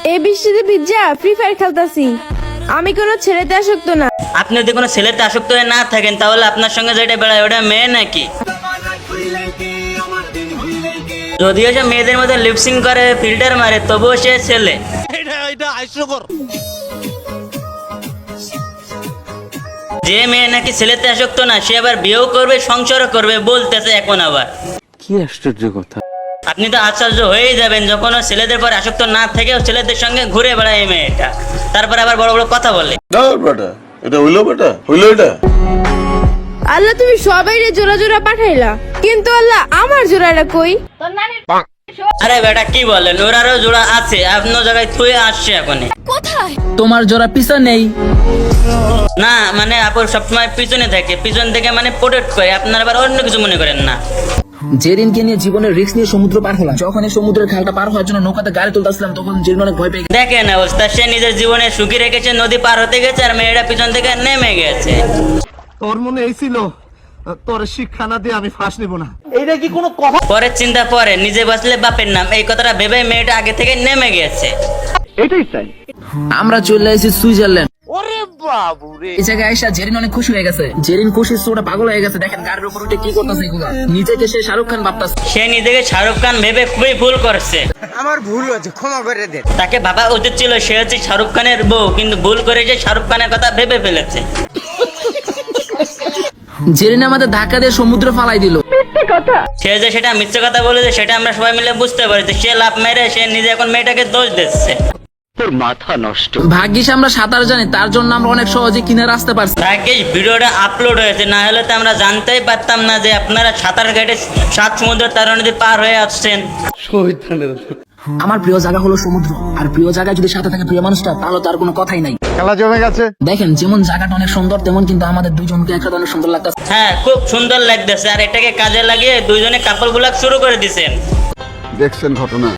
এই বৃষ্টিতে ভিজা ফ্রি ফায়ার খেলতাছি। আমি কোনো ছেলেতে আসক্ত না। আপনি যদি কোনো ছেলেতে আসক্ত হয়ে না থাকেন তাহলে আপনার সঙ্গে যেটা বেড়ায় ওটা মেয়ে নাকি? যদিও সে মেয়েদের মধ্যে লিপসিং করে ফিল্টার মারে তবুও সে ছেলে। যে মেয়ে নাকি ছেলেতে আসক্ত না সে আবার বিয়েও করবে সংসারও করবে বলতেছে এখন আবার। কি আশ্চর্য কথা। আপনি তো আশ্চর্য হয়েই যাবেন যখন ও ছেলেদের পর আসক্ত না থেকেও ছেলেদের সঙ্গে ঘুরে বেড়ায় এই মেয়েটা, তারপর আবার বড় বড় কথা বলে। এটা হইলো এটা। আল্লাহ তুমি সবাই জোড়া জোড়া পাঠাইলা, কিন্তু আল্লাহ আমার জোড়াটা কই? আরে বেটা কি বলেন, ওরারও জোড়া আছে, অন্য জায়গায় থুয়ে আসছে এখনই। তোমার জোড়া পিছন নেই? না মানে আপুর সবসময় পিছনে থাকে, পিছন থেকে মানে প্রোটেক্ট করে, আপনারা আবার অন্য কিছু মনে করেন না। জেরিনকে নিয়ে জীবনের রিস্ক নিয়ে সমুদ্র পার হলাম। যখন এই সমুদ্রের খালটা পার হওয়ার জন্য নৌকাতে গাড়ি তুলতেছিলাম তখন জেরিন অনেক ভয় পেয়ে গেছে। দেখেন অবস্থা, সে নিজের জীবনে সুখী রেখেছে, নদী পার হতে গেছে আর মেয়েটা পিছন থেকে নেমে গেছে। তোর মনে এই ছিল তোর শিক্ষা না দিয়ে আমি ফাঁস নিব না। পরের চিন্তা পরে, নিজে বাঁচলে বাপের নাম, এই কথাটা ভেবে মেয়েটা আগে থেকে নেমে গেছে। এটাই চাই। আমরা চলে এসেছি সুইজারল্যান্ড। এই জায়গায় আইসা জেরিন অনেক খুশি হয়ে গেছে। জেরিন খুশি ছোটা পাগল হয়ে গেছে। দেখেন গাড়ির উপর উঠে কি করতেছে এগুলা। নিজেকে সে শাহরুখ খান ভাবতাছে। সে নিজেকে শাহরুখ খান ভেবে খুবই ভুল করছে। আমার ভুল হয়েছে, ক্ষমা করে দে। তাকে ভাবা উচিত ছিল সে হচ্ছে শাহরুখ খানের বউ, কিন্তু ভুল করে যে শাহরুখ খানের কথা ভেবে ফেলেছে। জেরিন আমাদের ধাক্কা দিয়ে সমুদ্র ফালাই দিল। সে যে সেটা মিথ্যে কথা বলেছে সেটা আমরা সবাই মিলে বুঝতে পারছি। সে লাভ মেরে সে নিজে এখন মেয়েটাকে দোষ দিচ্ছে। ভাগ্যিস আমরা সাঁতার জানি, তার জন্য আমরা অনেক সহজে কিনারে আসতে পারছি। ভাগ্যিস ভিডিওটা আপলোড হয়েছে, না হলে তো আমরা জানতেই পারতাম না যে আপনারা সাঁতার কেটে 7 সমুদ্র তারা নদী পার হয়ে আসছেন। আমার প্রিয় জায়গা হলো সমুদ্র, আর প্রিয় জায়গায় যদি সাথে থাকে প্রিয় মানুষটা তাহলে তার কোনো কথাই নাই। খেলা জমে গেছে। দেখেন যেমন জায়গাটা অনেক সুন্দর তেমন কিন্তু আমাদের দুজনকে একটা অনেক সুন্দর লাগতেছে। হ্যাঁ খুব সুন্দর লাগতেছে, আর এটাকে কাজে লাগিয়ে দুইজনে কাপড় ব্লগ শুরু করে দিছেন। দেখছেন ঘটনা।